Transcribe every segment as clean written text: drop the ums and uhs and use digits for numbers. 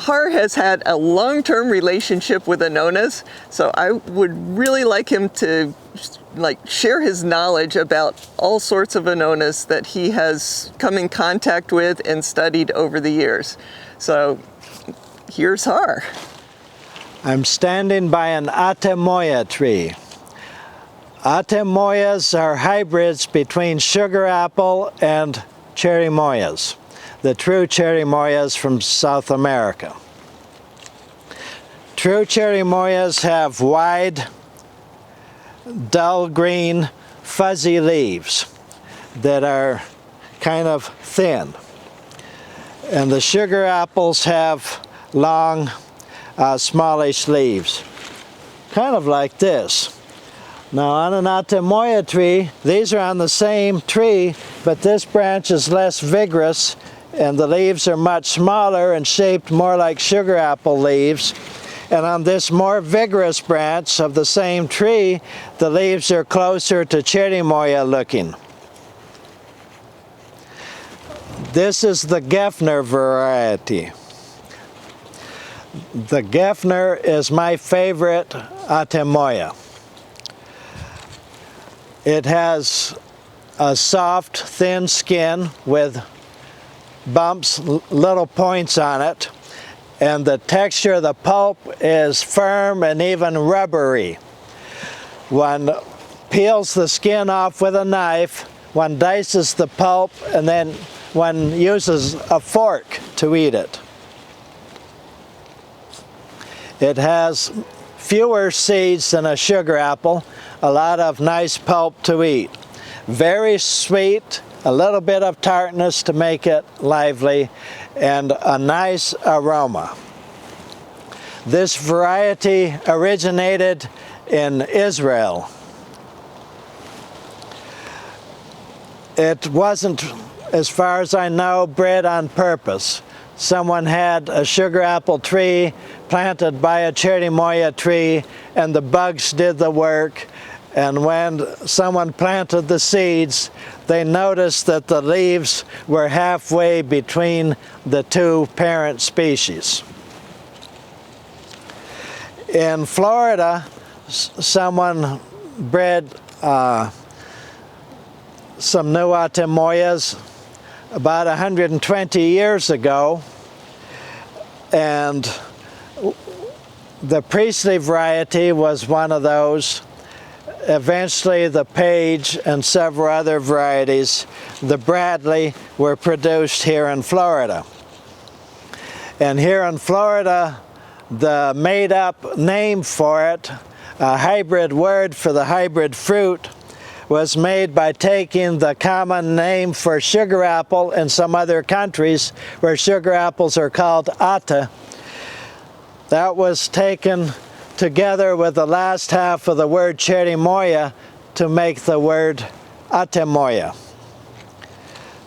Har has had a long-term relationship with Annonas, so I would really like him to share his knowledge about all sorts of Annonas that he has come in contact with and studied over the years. So here's Har. I'm standing by an Atemoya tree. Atemoyas are hybrids between sugar apple and cherimoyas, the true cherimoyas from South America. True cherimoyas have wide, dull green, fuzzy leaves that are kind of thin. And the sugar apples have long, smallish leaves, kind of like this. Now on an Atemoya tree, these are on the same tree, but this branch is less vigorous and the leaves are much smaller and shaped more like sugar apple leaves. And on this more vigorous branch of the same tree, the leaves are closer to cherimoya looking. This is the Geffner variety. The Geffner is my favorite Atemoya. It has a soft, thin skin with bumps, little points on it, and the texture of the pulp is firm and even rubbery. One peels the skin off with a knife, one dices the pulp, and then one uses a fork to eat it. It has fewer seeds than a sugar apple, a lot of nice pulp to eat. Very sweet, a little bit of tartness to make it lively, and a nice aroma. This variety originated in Israel. It wasn't, as far as I know, bred on purpose. Someone had a sugar apple tree planted by a cherimoya tree, and the bugs did the work. And when someone planted the seeds, they noticed that the leaves were halfway between the two parent species. In Florida, someone bred some new Atemoyas about 120 years ago, and the Priestley variety was one of those. Eventually the Page and several other varieties, the Bradley, were produced here in Florida. And here in Florida, the made-up name for it, a hybrid word for the hybrid fruit, was made by taking the common name for sugar apple in some other countries where sugar apples are called Ate. That was taken together with the last half of the word cherimoya to make the word Atemoya.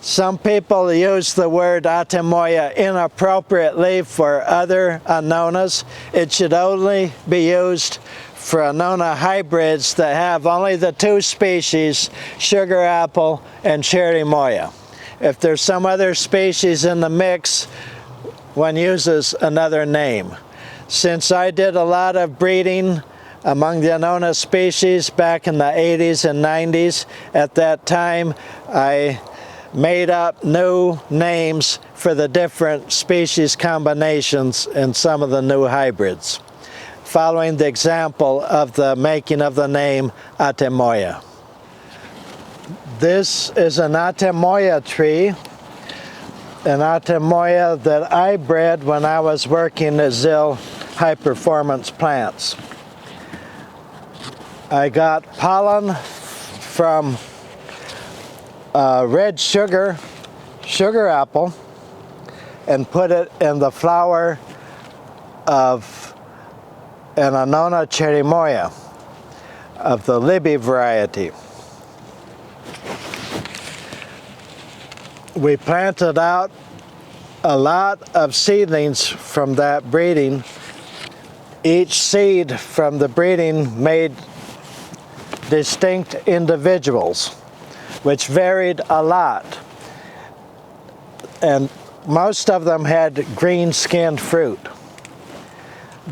Some people use the word Atemoya inappropriately for other Annonas. It should only be used for Annona hybrids that have only the two species, sugar apple and cherimoya. If there's some other species in the mix, one uses another name. Since I did a lot of breeding among the Annona species back in the 80s and 90s, at that time I made up new names for the different species combinations in some of the new hybrids, following the example of the making of the name Atemoya. This is an Atemoya tree, an Atemoya that I bred when I was working at Zill High Performance Plants. I got pollen from red sugar apple and put it in the flower of an Annona cherimoya of the Libby variety. We planted out a lot of seedlings from that breeding. Each seed from the breeding made distinct individuals, which varied a lot. And most of them had green-skinned fruit.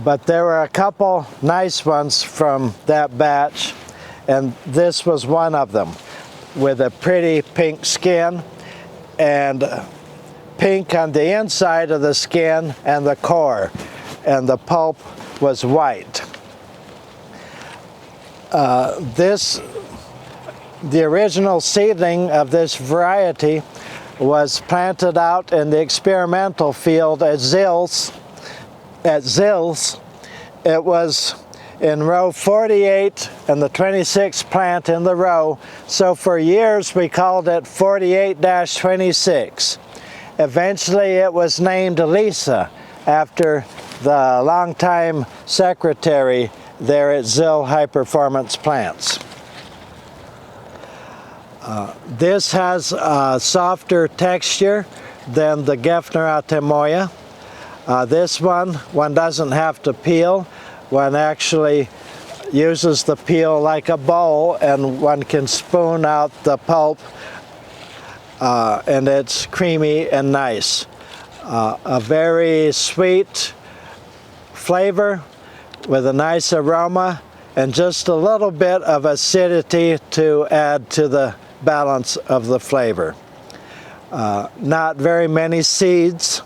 But there were a couple nice ones from that batch, and this was one of them, with a pretty pink skin and pink on the inside of the skin and the core, and the pulp was white. The original seedling of this variety was planted out in the experimental field at Zills. It was in row 48 and the 26th plant in the row, so for years we called it 48-26. Eventually it was named Lisa after the longtime secretary there at Zill High Performance Plants. This has a softer texture than the Gefner Atemoya. This one doesn't have to peel. One actually uses the peel like a bowl, and one can spoon out the pulp, and it's creamy and nice. A very sweet flavor with a nice aroma and just a little bit of acidity to add to the balance of the flavor. Not very many seeds.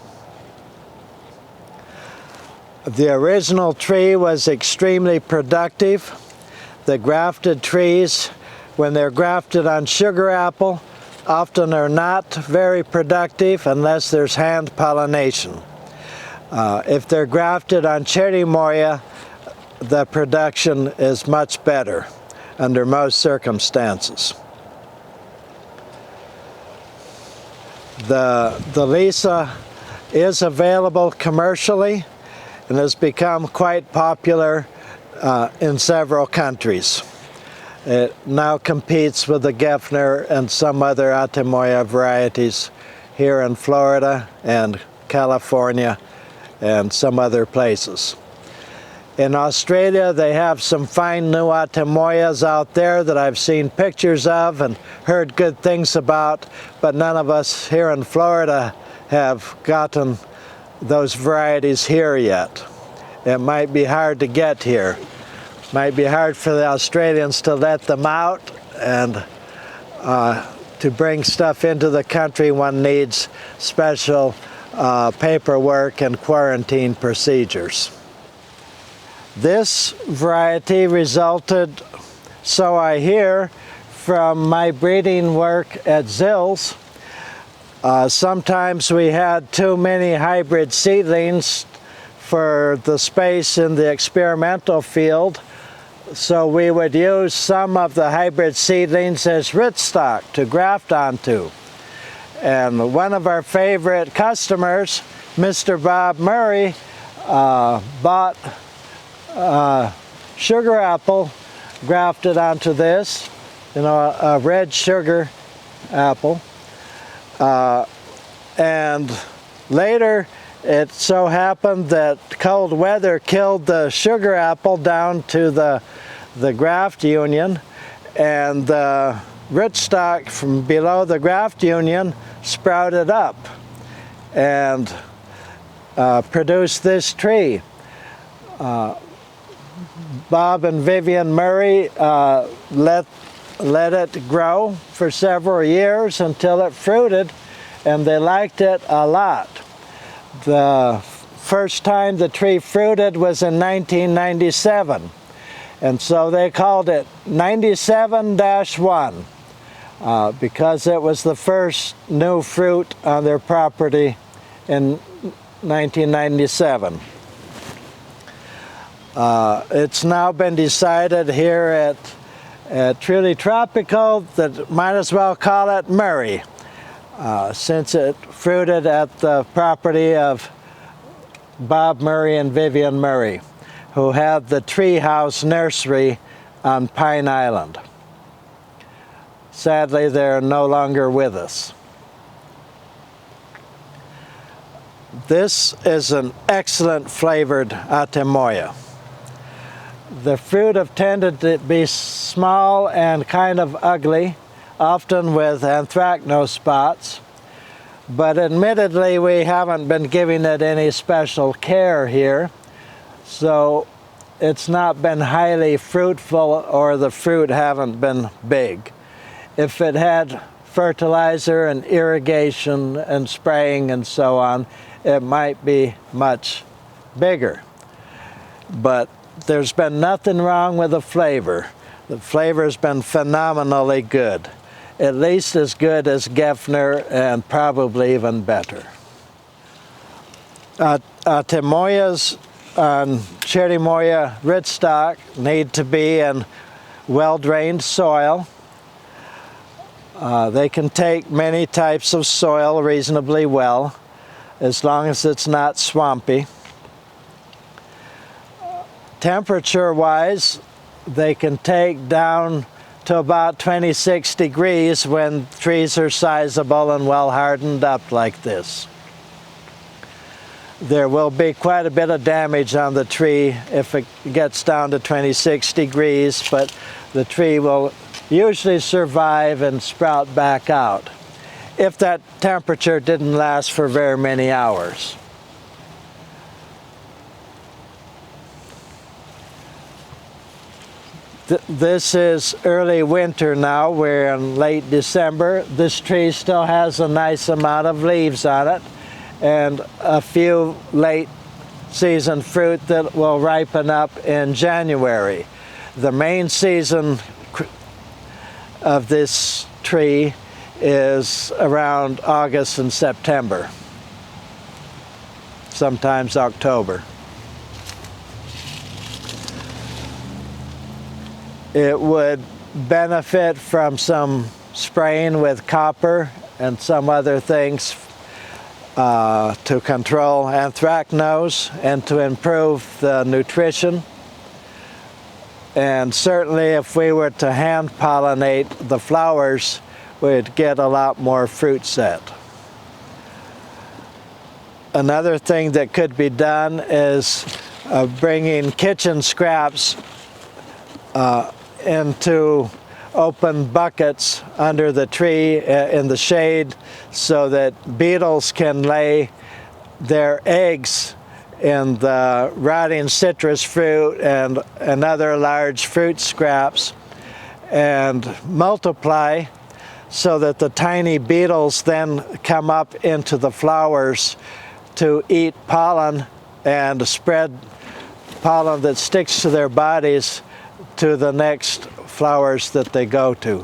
The original tree was extremely productive. The grafted trees, when they're grafted on sugar apple, often are not very productive unless there's hand pollination. If they're grafted on cherimoya, the production is much better under most circumstances. The Lisa is available commercially and has become quite popular in several countries. It now competes with the Gefner and some other Atemoya varieties here in Florida and California and some other places. In Australia, they have some fine new Atemoyas out there that I've seen pictures of and heard good things about, but none of us here in Florida have gotten those varieties here yet. It might be hard to get here. Might be hard for the Australians to let them out, and to bring stuff into the country one needs special paperwork and quarantine procedures. This variety resulted, so I hear, from my breeding work at Zills. Sometimes we had too many hybrid seedlings for the space in the experimental field, so we would use some of the hybrid seedlings as rootstock to graft onto. And one of our favorite customers, Mr. Bob Murray, bought sugar apple grafted onto this, a red sugar apple. And later it so happened that cold weather killed the sugar apple down to the graft union, and the rootstock from below the graft union sprouted up and produced this tree. Bob and Vivian Murray let it grow for several years until it fruited, and they liked it a lot. The first time the tree fruited was in 1997, and so they called it 97-1 because it was the first new fruit on their property in 1997. It's now been decided here at Truly Tropical that might as well call it Murray, since it fruited at the property of Bob Murray and Vivian Murray, who had the Treehouse Nursery on Pine Island. Sadly, they're no longer with us. This is an excellent flavored Atemoya. The fruit have tended to be small and kind of ugly, often with anthracnose spots. but admittedly we haven't been giving it any special care here, so it's not been highly fruitful, or the fruit haven't been big. If it had fertilizer and irrigation and spraying and so on, it might be much bigger. But there's been nothing wrong with the flavor. The flavor's been phenomenally good. At least as good as Gefner, and probably even better. Atemoyas on cherimola rootstock need to be in well-drained soil. They can take many types of soil reasonably well, as long as it's not swampy. Temperature-wise, they can take down to about 26 degrees when trees are sizable and well hardened up like this. There will be quite a bit of damage on the tree if it gets down to 26 degrees, but the tree will usually survive and sprout back out if that temperature didn't last for very many hours. This is early winter now. We're in late December. This tree still has a nice amount of leaves on it and a few late season fruit that will ripen up in January. The main season of this tree is around August and September, sometimes October. It would benefit from some spraying with copper and some other things to control anthracnose and to improve the nutrition. And certainly if we were to hand pollinate the flowers, we'd get a lot more fruit set. Another thing that could be done is bringing kitchen scraps into open buckets under the tree in the shade, so that beetles can lay their eggs in the rotting citrus fruit and other large fruit scraps and multiply, so that the tiny beetles then come up into the flowers to eat pollen and spread pollen that sticks to their bodies to the next flowers that they go to.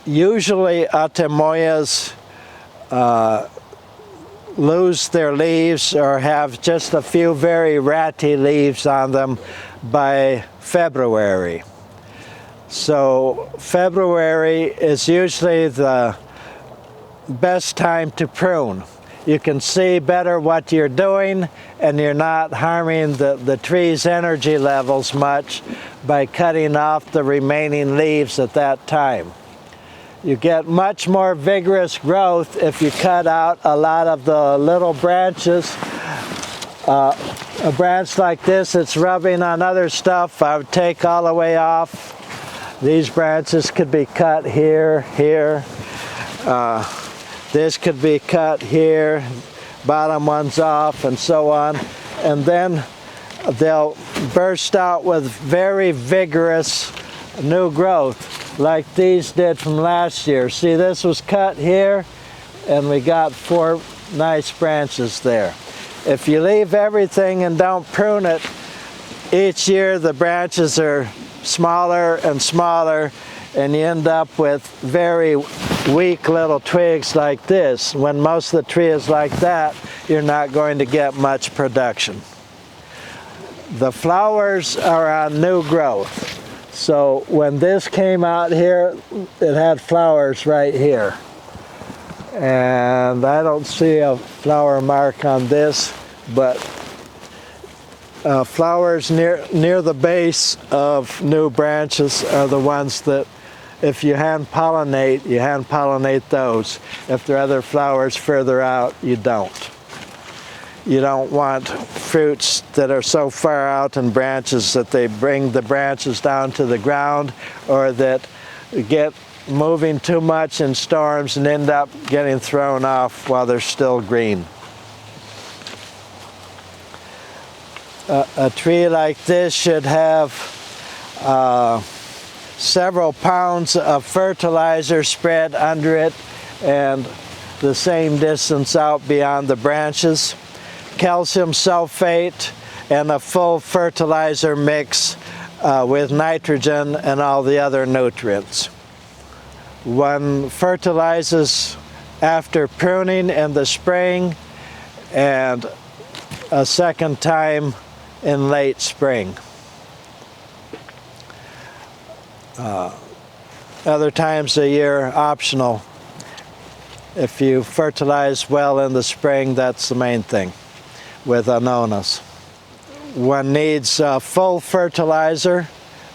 Usually Atemoyas lose their leaves or have just a few very ratty leaves on them by February. So February is usually the best time to prune. You can see better what you're doing, and you're not harming the tree's energy levels much by cutting off the remaining leaves at that time. You get much more vigorous growth if you cut out a lot of the little branches. A branch like this that's rubbing on other stuff, I would take all the way off. These branches could be cut here, here. This could be cut here, bottom one's off, and so on. And then they'll burst out with very vigorous new growth, like these did from last year. See, this was cut here, and we got 4 nice branches there. If you leave everything and don't prune it, each year the branches are smaller and smaller, and you end up with very weak little twigs like this. When most of the tree is like that, you're not going to get much production. The flowers are on new growth. So when this came out here, it had flowers right here. And I don't see a flower mark on this, but flowers near the base of new branches are the ones that, if you hand pollinate those. If there are other flowers further out, you don't. You don't want fruits that are so far out in branches that they bring the branches down to the ground, or that get moving too much in storms and end up getting thrown off while they're still green. A tree like this should have several pounds of fertilizer spread under it and the same distance out beyond the branches, calcium sulfate, and a full fertilizer mix with nitrogen and all the other nutrients. One fertilizes after pruning in the spring and a second time in late spring. Other times a year optional. If you fertilize well in the spring, that's the main thing with Annonas. One needs full fertilizer,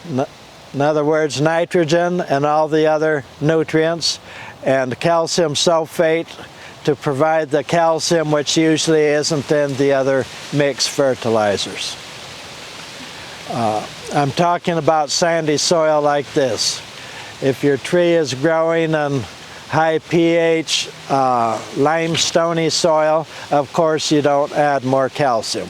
in other words nitrogen and all the other nutrients, and calcium sulfate to provide the calcium which usually isn't in the other mixed fertilizers. I'm talking about sandy soil like this. If your tree is growing in high pH, limestony soil, of course you don't add more calcium.